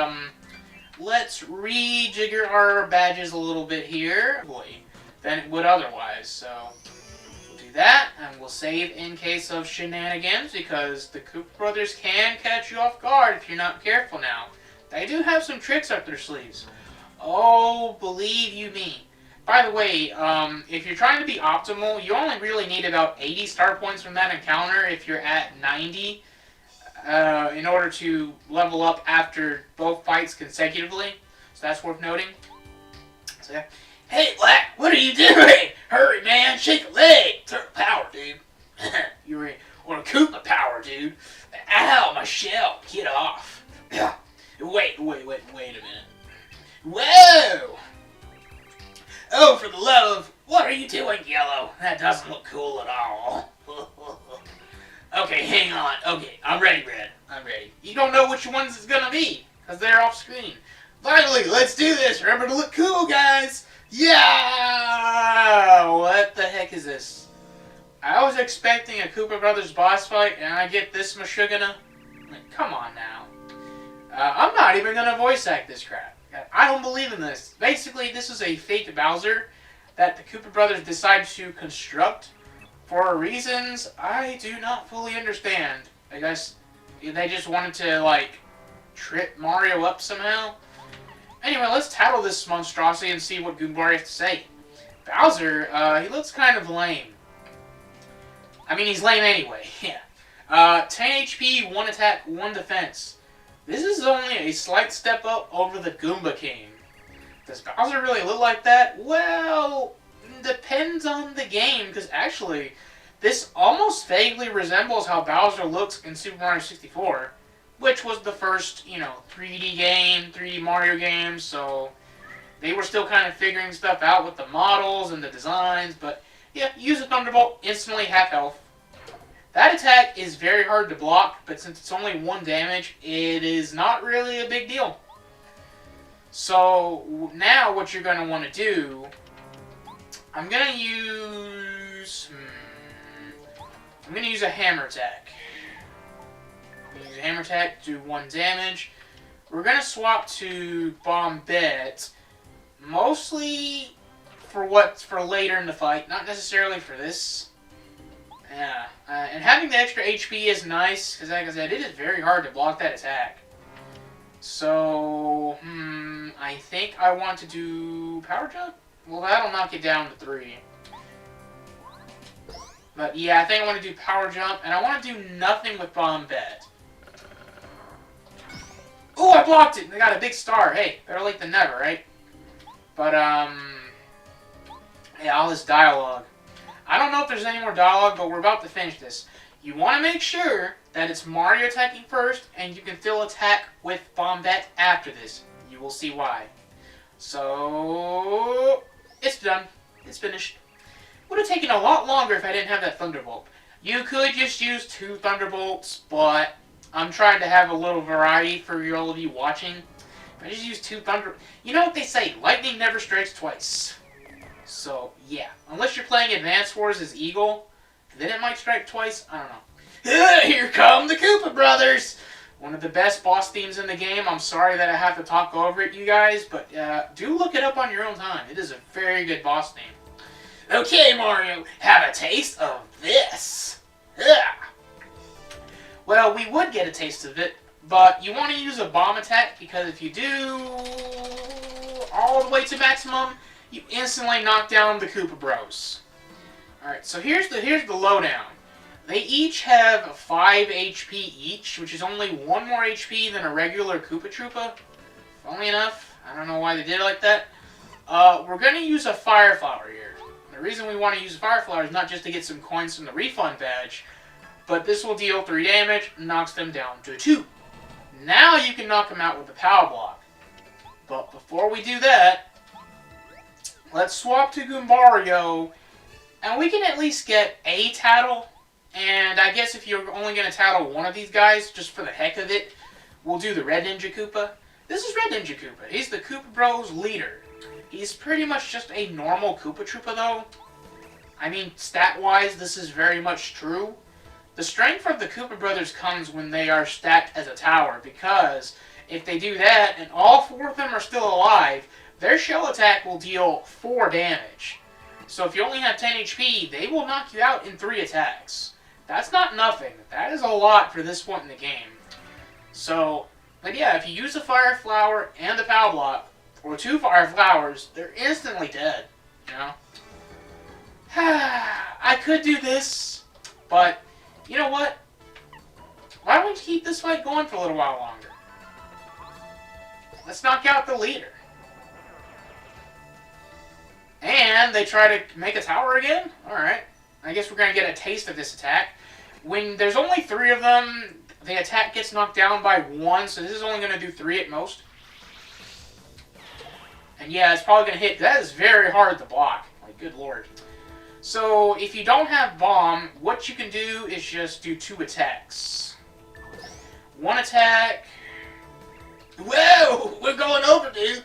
let's rejigger our badges a little bit here than it would otherwise. So we'll do that, and we'll save in case of shenanigans, because the Koopa Brothers can catch you off guard if you're not careful now. They do have some tricks up their sleeves. Oh, believe you me. By the way, if you're trying to be optimal, you only really need about 80 star points from that encounter if you're at 90 in order to level up after both fights consecutively. So that's worth noting. So yeah. Hey, Black, what are you doing? Hurry, man, shake a leg. Turtle power, dude. You're on a Koopa power, dude. Ow, my shell. Get off. Wait a minute. Whoa! Oh, for the love of... What are you doing, Yellow? That doesn't look cool at all. Okay, hang on. Okay, I'm ready, Red. I'm ready. You don't know which ones it's gonna be, because they're off screen. Finally, let's do this. Remember to look cool, guys. Yeah! What the heck is this? I was expecting a Koopa Brothers boss fight, and I get this Mashugana? Like, come on now. I'm not even gonna voice act this crap. I don't believe in this. Basically, this is a fake Bowser that the Koopa Brothers decided to construct for reasons I do not fully understand. I guess they just wanted to, like, trip Mario up somehow. Anyway, let's tattle this monstrosity and see what Goombario has to say. Bowser, he looks kind of lame. I mean, he's lame anyway, yeah. 10 HP, 1 attack, 1 defense. This is only a slight step up over the Goomba King. Does Bowser really look like that? Well, depends on the game, because actually, this almost vaguely resembles how Bowser looks in Super Mario 64, which was the first, 3D game, 3D Mario game, so they were still kind of figuring stuff out with the models and the designs, but yeah, use a Thunderbolt, instantly half health. That attack is very hard to block, but since it's only 1 damage, it is not really a big deal. So, now what you're going to want to do, I'm going to use a hammer attack. I'm going to use a hammer attack, do 1 damage. We're going to swap to Bombette, mostly for later in the fight, not necessarily for this. Yeah, and having the extra HP is nice, because like I said, it is very hard to block that attack. So, I think I want to do Power Jump? Well, that'll knock it down to 3. But yeah, I think I want to do Power Jump, and I want to do nothing with Bomb Bet. Oh, I blocked it! They got a big star. Hey, better late than never, right? But, yeah, all this dialogue. I don't know if there's any more dialogue, but we're about to finish this. You want to make sure that it's Mario attacking first, and you can still attack with Bomb Bet after this. You will see why. So, it's done. It's finished. Would have taken a lot longer if I didn't have that Thunderbolt. You could just use 2 Thunderbolts, but I'm trying to have a little variety for all of you watching. If I just use 2 Thunder... You know what they say, lightning never strikes twice. So, yeah. Unless you're playing Advance Wars as Eagle, then it might strike twice. I don't know. Here come the Koopa Brothers! One of the best boss themes in the game. I'm sorry that I have to talk over it, you guys, but do look it up on your own time. It is a very good boss theme. Okay, Mario, have a taste of this. Well, we would get a taste of it, but you want to use a bomb attack, because if you do all the way to maximum, you instantly knock down the Koopa Bros. Alright, so here's the lowdown. They each have 5 HP each, which is only 1 more HP than a regular Koopa Troopa. Funnily enough, I don't know why they did it like that. We're going to use a Fire Flower here. The reason we want to use a Fire Flower is not just to get some coins from the refund badge, but this will deal 3 damage, knocks them down to 2. Now you can knock them out with the Power Block. But before we do that, let's swap to Goombario, and we can at least get a Tattle. And I guess if you're only going to tattle one of these guys, just for the heck of it, we'll do the Red Ninja Koopa. This is Red Ninja Koopa. He's the Koopa Bros leader. He's pretty much just a normal Koopa Troopa, though. I mean, stat-wise, this is very much true. The strength of the Koopa Brothers comes when they are stacked as a tower, because if they do that, and all 4 of them are still alive, their shell attack will deal 4 damage. So if you only have 10 HP, they will knock you out in 3 attacks. That's not nothing. That is a lot for this point in the game. So, but yeah, if you use the Fire Flower and the Power Block, or 2 Fire Flowers, they're instantly dead, you know? I could do this, but you know what? Why don't we keep this fight going for a little while longer? Let's knock out the leader. And they try to make a tower again? Alright. I guess we're going to get a taste of this attack. When there's only 3 of them, the attack gets knocked down by 1, so this is only going to do 3 at most. And yeah, it's probably going to hit. That is very hard to block. Like, good lord. So, if you don't have Bomb, what you can do is just do 2 attacks. 1 attack. Whoa! We're going over, dude!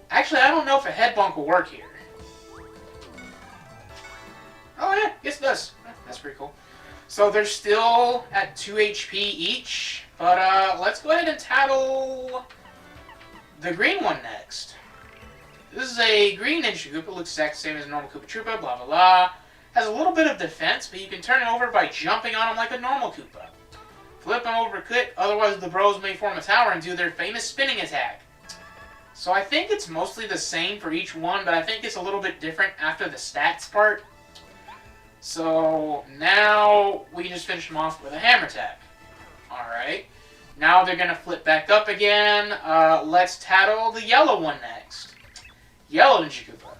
Actually, I don't know if a head bump will work here. Oh yeah, yes it does. That's pretty cool. So they're still at 2 HP each, but let's go ahead and tattle the green one next. This is a green Ninja Koopa, looks exactly the same as a normal Koopa Troopa, blah blah blah. Has a little bit of defense, but you can turn it over by jumping on him like a normal Koopa. Flip him over quick, otherwise the bros may form a tower and do their famous spinning attack. So I think it's mostly the same for each one, but I think it's a little bit different after the stats part. So now we just finish them off with a hammer attack. Alright. Now they're going to flip back up again. Let's tattle the yellow one next. Yellow Ninja Koopa.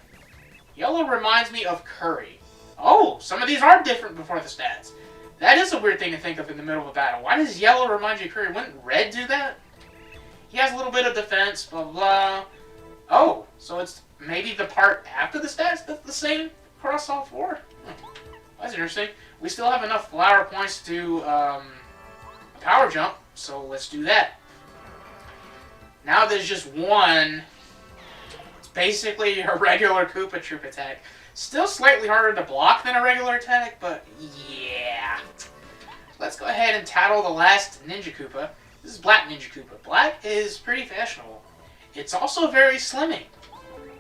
Yellow reminds me of Curry. Oh, some of these are different before the stats. That is a weird thing to think of in the middle of a battle. Why does yellow remind you of Curry? Wouldn't red do that? He has a little bit of defense, blah, blah. Oh, so it's maybe the part after the stats that's the same across all 4? That's interesting. We still have enough flower points to do a power jump, so let's do that. Now there's just 1. It's basically a regular Koopa Troop attack. Still slightly harder to block than a regular attack, but yeah. Let's go ahead and tattle the last Ninja Koopa. This is Black Ninja Koopa. Black is pretty fashionable. It's also very slimming.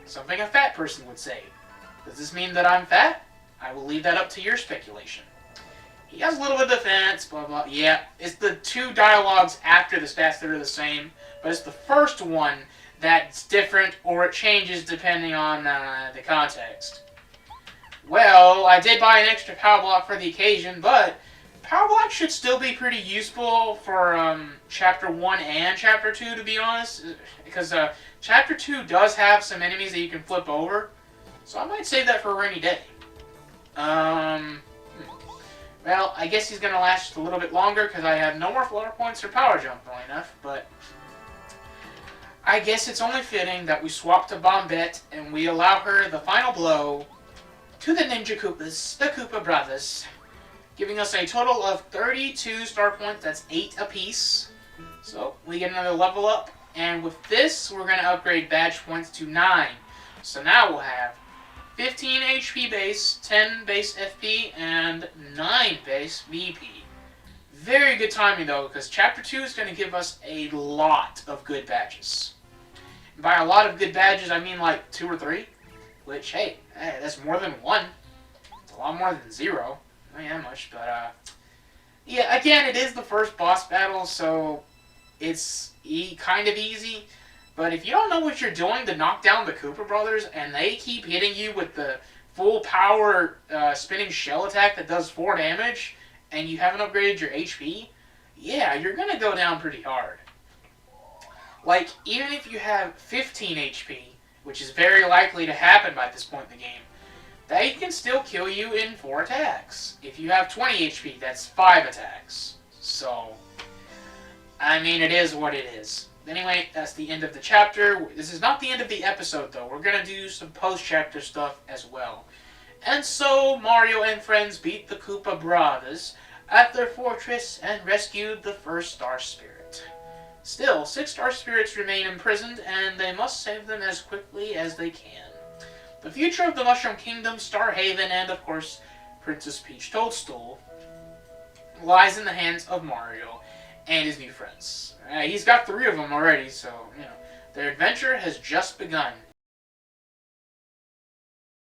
Something a fat person would say. Does this mean that I'm fat? I will leave that up to your speculation. He has a little bit of defense, blah blah. Yeah, it's the 2 dialogues after the stats that are the same, but it's the first one that's different or it changes depending on the context. Well, I did buy an extra power block for the occasion, but power block should still be pretty useful for Chapter 1 and Chapter 2, to be honest. Because Chapter 2 does have some enemies that you can flip over. So I might save that for a rainy day. Well, I guess he's going to last just a little bit longer because I have no more flutter points or power jump going enough, but I guess it's only fitting that we swap to Bombette and we allow her the final blow to the Ninja Koopas, the Koopa Brothers, giving us a total of 32 star points. That's 8 apiece. So we get another level up, and with this, we're going to upgrade badge points to 9. So now we'll have 15 HP base, 10 base FP, and 9 base VP. Very good timing though, because Chapter 2 is going to give us a lot of good badges. And by a lot of good badges, I mean like 2 or 3, which, hey, that's more than 1. It's a lot more than 0. Not that much, but yeah, again, it is the first boss battle, so it's kind of easy. But if you don't know what you're doing to knock down the Koopa Brothers, and they keep hitting you with the full power spinning shell attack that does 4 damage, and you haven't upgraded your HP, yeah, you're going to go down pretty hard. Like, even if you have 15 HP, which is very likely to happen by this point in the game, they can still kill you in 4 attacks. If you have 20 HP, that's 5 attacks. So, I mean, it is what it is. Anyway, that's the end of the chapter. This is not the end of the episode, though. We're going to do some post-chapter stuff as well. And so, Mario and friends beat the Koopa Brothers at their fortress and rescued the first Star Spirit. Still, 6 Star Spirits remain imprisoned, and they must save them as quickly as they can. The future of the Mushroom Kingdom, Star Haven, and, of course, Princess Peach Toadstool lies in the hands of Mario and his new friends. He's got 3 of them already, so, you know, their adventure has just begun.